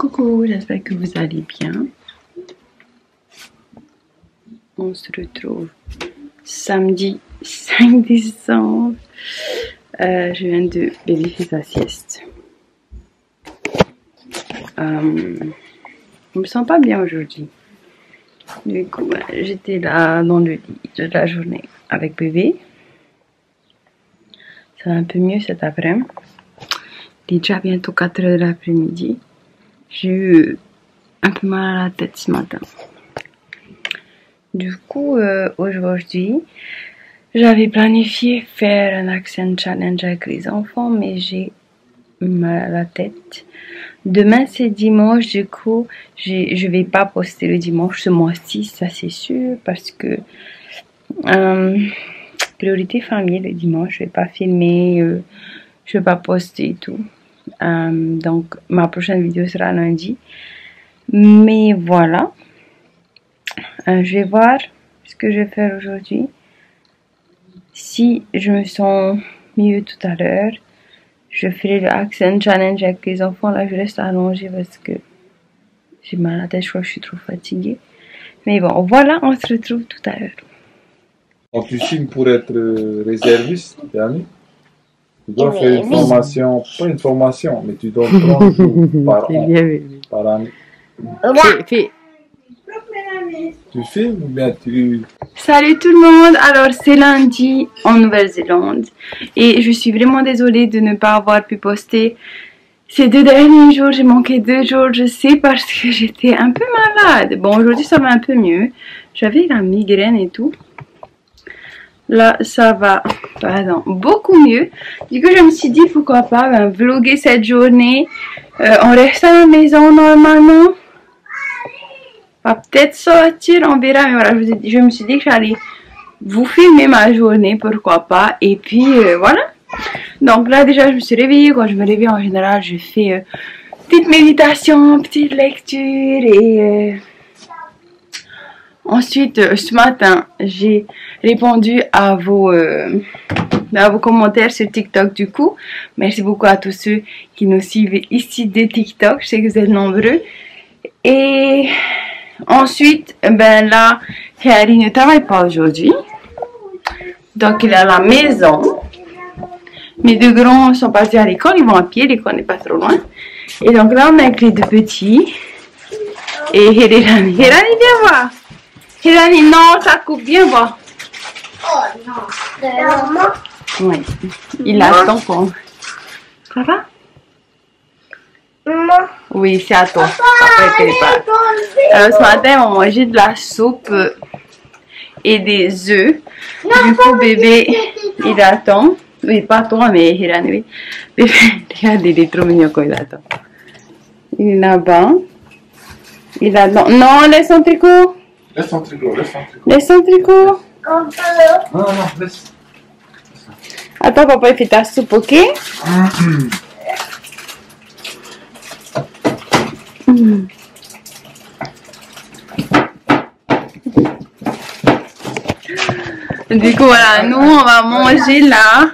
Coucou, j'espère que vous allez bien. On se retrouve samedi 5 décembre. Je viens de vérifier sa sieste. Je me sens pas bien aujourd'hui. Du coup, j'étais là dans le lit toute la journée avec bébé. Ça va un peu mieux cet après-midi. Il est déjà bientôt 4 h de l'après-midi. J'ai eu un peu mal à la tête ce matin. Du coup, aujourd'hui, j'avais planifié faire un accent challenge avec les enfants, mais j'ai mal à la tête. Demain c'est dimanche, du coup je vais pas poster le dimanche ce mois-ci, ça c'est sûr, parce que priorité famille le dimanche, je vais pas filmer, je vais pas poster et tout. Donc ma prochaine vidéo sera lundi, mais voilà. Je vais voir ce que je vais faire aujourd'hui. Si je me sens mieux tout à l'heure, je ferai le accent challenge avec les enfants. Là, je reste allongée parce que j'ai mal à la tête. Je crois que je suis trop fatiguée. Mais bon, voilà, on se retrouve tout à l'heure. Quand tu signes pour être réserviste, Yannick, tu dois faire une formation, pas une formation, mais tu dois 30 jours par an, par année. Tu filmes ou bien tu... Salut tout le monde, alors c'est lundi en Nouvelle-Zélande et je suis vraiment désolée de ne pas avoir pu poster ces 2 derniers jours. J'ai manqué 2 jours, je sais, parce que j'étais un peu malade. Bon, aujourd'hui ça va un peu mieux, j'avais la migraine et tout. Là ça va, pardon, beaucoup mieux. Du coup je me suis dit pourquoi pas vlogger cette journée. On reste à la maison normalement. Va peut-être sortir, on verra, mais voilà, je me suis dit que j'allais vous filmer ma journée, pourquoi pas, et puis voilà. Donc là déjà je me suis réveillée. Quand je me réveille en général je fais petite méditation, petite lecture, et ensuite ce matin j'ai répondu à vos commentaires sur TikTok. Du coup merci beaucoup à tous ceux qui nous suivent ici de TikTok, je sais que vous êtes nombreux. Et ensuite, ben là, Harry ne travaille pas aujourd'hui. Donc, il est à la maison. Mes 2 grands sont partis à l'école. Ils vont à pied. L'école n'est pas trop loin. Et donc là, on est avec les 2 petits. Et Hirani, viens voir. Hirani, non, ça coupe. Viens voir. Oh non. Maman. Oui. Il attend qu'on... Ça va? Maman. Oui, c'est à toi. Papa est pas. Alors ce matin, on mangeait de la soupe et des œufs. Du coup, bébé, il attend. Oui, pas toi, mais Hirani, oui. Bébé, regarde, il est trop mignon quand il attend. Il est là-bas. Il attend. Non, laisse son tricot. Laisse ton tricot, laisse ton tricot. Laisse son tricot. Non, laisse. Attends, papa, il fait ta soupe, ok? Du coup voilà, nous on va manger là.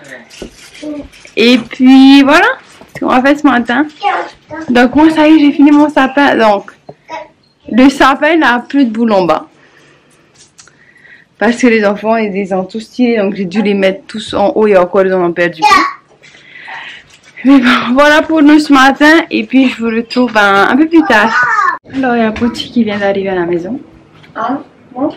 Et puis voilà ce qu'on va faire ce matin. Donc moi ça y est, j'ai fini mon sapin. Donc le sapin il n'a plus de boule en bas, parce que les enfants ils les ont tous tirés. Donc j'ai dû les mettre tous en haut, et encore ils en ont perdu. Mais bon, voilà pour nous ce matin. Et puis je vous retrouve un peu plus tard. Alors il y a Poti qui vient d'arriver à la maison. Ah, bon.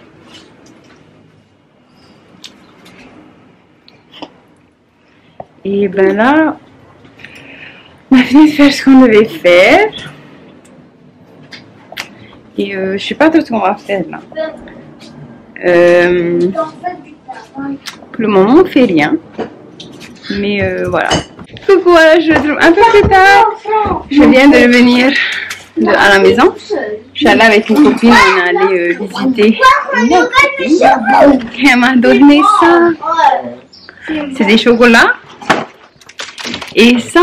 Et ben là, on a fini de faire ce qu'on devait faire. Et je sais pas trop ce qu'on va faire là. Pour le moment on fait rien. Mais voilà. Coucou, voilà, je retrouve un peu plus tard. Je viens de revenir à la maison. Je suis allée avec une copine, on est allé visiter une autre copine. Elle m'a donné ça. C'est des chocolats. Et ça,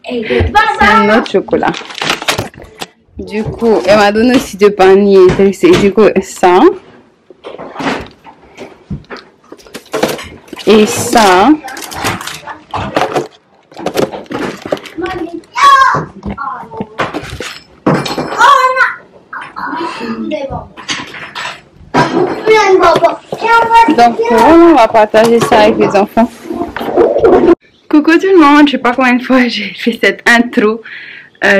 c'est un autre chocolat. Du coup, elle m'a donné aussi 2 paniers. Du coup, ça. Et ça. Donc on va partager ça avec les enfants. Coucou tout le monde, je sais pas combien de fois j'ai fait cette intro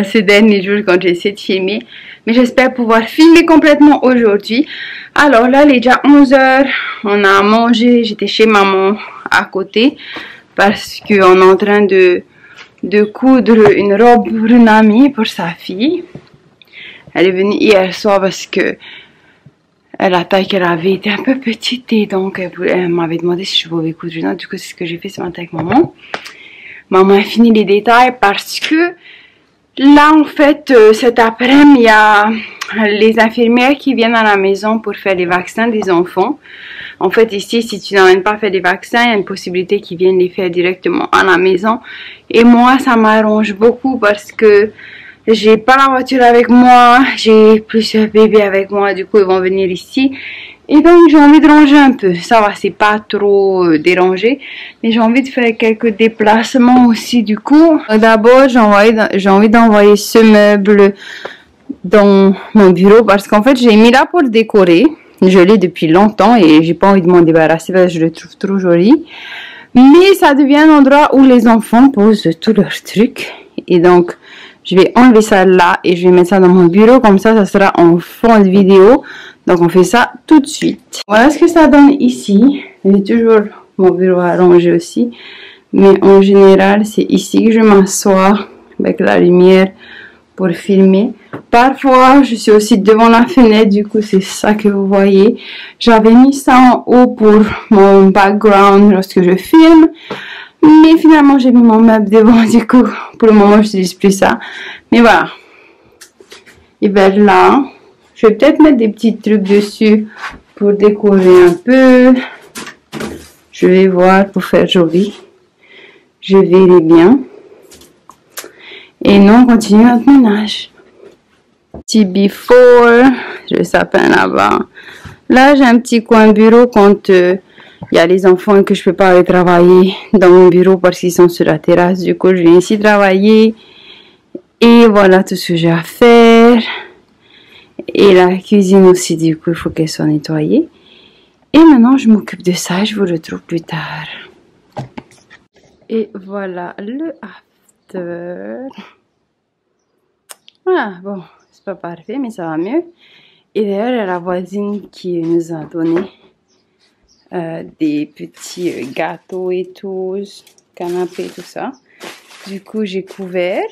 ces derniers jours quand j'ai essayé de filmer. Mais j'espère pouvoir filmer complètement aujourd'hui. Alors là, il est déjà 11 h. On a mangé, j'étais chez maman à côté. Parce qu'on est en train de coudre une robe pour une amie, pour sa fille. Elle est venue hier soir parce que la taille qu'elle avait était un peu petite. Et donc elle m'avait demandé si je pouvais coudre une autre. Du coup, c'est ce que j'ai fait ce matin avec maman. Maman a fini les détails parce que là, en fait, cet après-midi, il y a les infirmières qui viennent à la maison pour faire les vaccins des enfants. En fait, ici, si tu n'emmènes pas faire des vaccins, il y a une possibilité qu'ils viennent les faire directement à la maison. Et moi, ça m'arrange beaucoup parce que j'ai pas la voiture avec moi, j'ai plusieurs bébés avec moi, du coup, ils vont venir ici. Et donc, j'ai envie de ranger un peu. Ça va, c'est pas trop dérangé. Mais j'ai envie de faire quelques déplacements aussi, du coup. D'abord, j'ai envie d'envoyer ce meuble dans mon bureau parce qu'en fait, j'ai mis là pour décorer. Je l'ai depuis longtemps et j'ai pas envie de m'en débarrasser parce que je le trouve trop joli. Mais ça devient un endroit où les enfants posent tous leurs trucs. Et donc, je vais enlever ça là et je vais mettre ça dans mon bureau. Comme ça sera en fond de vidéo. Donc, on fait ça tout de suite. Voilà ce que ça donne ici. J'ai toujours mon bureau à ranger aussi. Mais en général, c'est ici que je m'assois avec la lumière pour filmer. Parfois, je suis aussi devant la fenêtre. Du coup, c'est ça que vous voyez. J'avais mis ça en haut pour mon background lorsque je filme. Mais finalement, j'ai mis mon meuble devant. Du coup, pour le moment, je n'utilise plus ça. Mais voilà. Et vers là... Je vais peut-être mettre des petits trucs dessus pour décorer un peu. Je vais voir pour faire joli. Je verrai bien. Et nous, on continue notre ménage. Petit before. Le sapin là-bas. Là, j'ai un petit coin bureau quand il y a les enfants et que je peux pas aller travailler dans mon bureau parce qu'ils sont sur la terrasse. Du coup, je viens ici travailler. Et voilà tout ce que j'ai à faire. Et la cuisine aussi, du coup, il faut qu'elle soit nettoyée. Et maintenant, je m'occupe de ça. Je vous retrouve plus tard. Et voilà le after. Voilà, bon, c'est pas parfait, mais ça va mieux. Et d'ailleurs, il y a la voisine qui nous a donné des petits gâteaux et tout, canapés, tout ça. Du coup, j'ai couvert.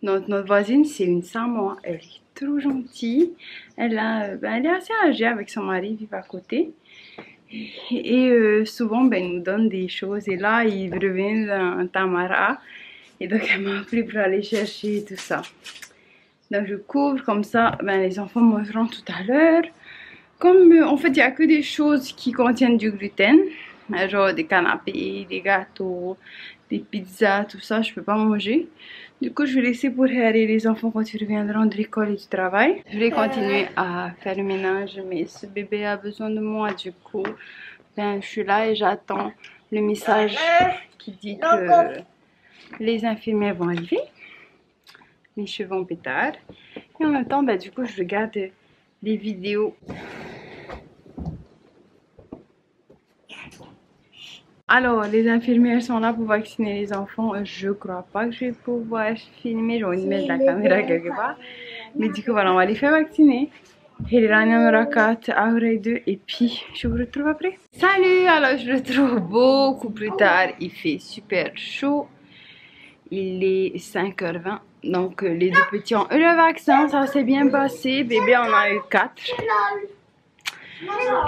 Donc, notre voisine, c'est une Samoa. Elle est trop gentille. Elle est assez âgée avec son mari, vivent à côté. Et souvent, elle nous donne des choses. Et là, il revient d'un tamara. Et donc, elle m'a appris pour aller chercher tout ça. Donc, je couvre comme ça. Les enfants mangeront tout à l'heure. Comme, en fait, il n'y a que des choses qui contiennent du gluten. Genre des canapés, des gâteaux, des pizzas, tout ça, je peux pas manger. Du coup, je vais laisser pour aller les enfants quand ils reviendront de l'école et du travail. Je vais continuer à faire le ménage, mais ce bébé a besoin de moi. Du coup, je suis là et j'attends le message qui dit que les infirmières vont arriver. Mes cheveux en pétard. Et en même temps, du coup, je regarde les vidéos. Alors, les infirmières sont là pour vacciner les enfants. Je crois pas que je vais pouvoir filmer. J'ai envie de mettre la caméra quelque part. Mais du coup, voilà, on va les faire vacciner. Et les Rani en aura 4, Aurey 2. Et puis, je vous retrouve après. Salut! Alors, je retrouve beaucoup plus tard. Il fait super chaud. Il est 5 h 20. Donc, les deux petits ont eu le vaccin. Ça s'est bien passé. Bébé en a eu 4.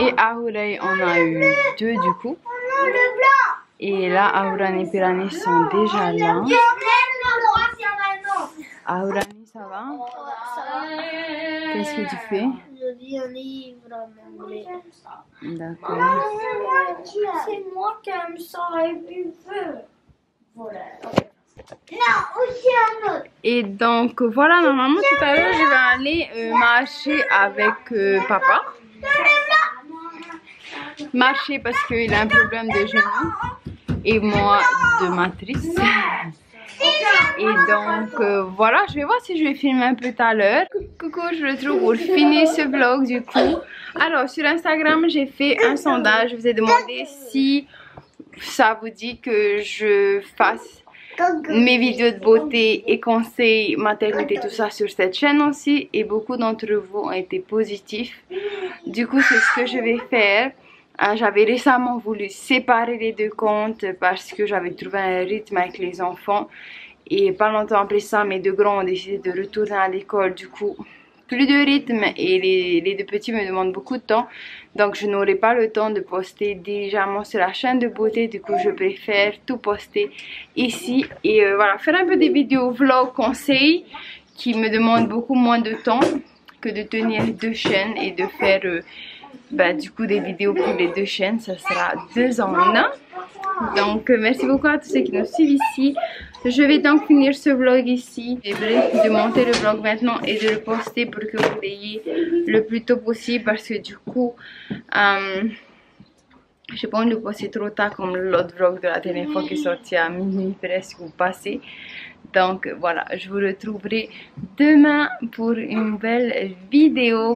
Et Aurey en a eu 2 du coup. Et là, Aurani et Pirani sont déjà là. Aurani, ça va? Qu'est-ce que tu fais? Je lis un livre en anglais. D'accord. C'est moi qui aime ça et puis voilà. Non, aussi un autre. Et donc, voilà, normalement, tout à l'heure, je vais aller marcher avec papa. Marcher parce qu'il a un problème de genou. Et moi, de matrice. Et donc voilà, je vais voir si je vais filmer un peu tout à l'heure. Coucou, je vous retrouve pour finir ce vlog du coup. Alors sur Instagram j'ai fait un sondage, je vous ai demandé si ça vous dit que je fasse mes vidéos de beauté et conseils, maternité, tout ça sur cette chaîne aussi. Et beaucoup d'entre vous ont été positifs. Du coup c'est ce que je vais faire. J'avais récemment voulu séparer les deux comptes parce que j'avais trouvé un rythme avec les enfants. Et pas longtemps après ça, mes deux grands ont décidé de retourner à l'école. Du coup, plus de rythme et les deux petits me demandent beaucoup de temps. Donc je n'aurai pas le temps de poster diligemment sur la chaîne de beauté. Du coup, je préfère tout poster ici. Et voilà, faire un peu des vidéos vlog conseils qui me demandent beaucoup moins de temps que de tenir deux chaînes et de faire... du coup des vidéos pour les deux chaînes, ça sera 2 en 1. Donc merci beaucoup à tous ceux qui nous suivent ici. Je vais donc finir ce vlog ici. J'ai besoin de monter le vlog maintenant et de le poster pour que vous l'ayez le plus tôt possible, parce que du coup j'ai pas envie de poster trop tard comme l'autre vlog de la dernière fois qui est sorti à minuit presque ou passé. Donc voilà, je vous retrouverai demain pour une nouvelle vidéo.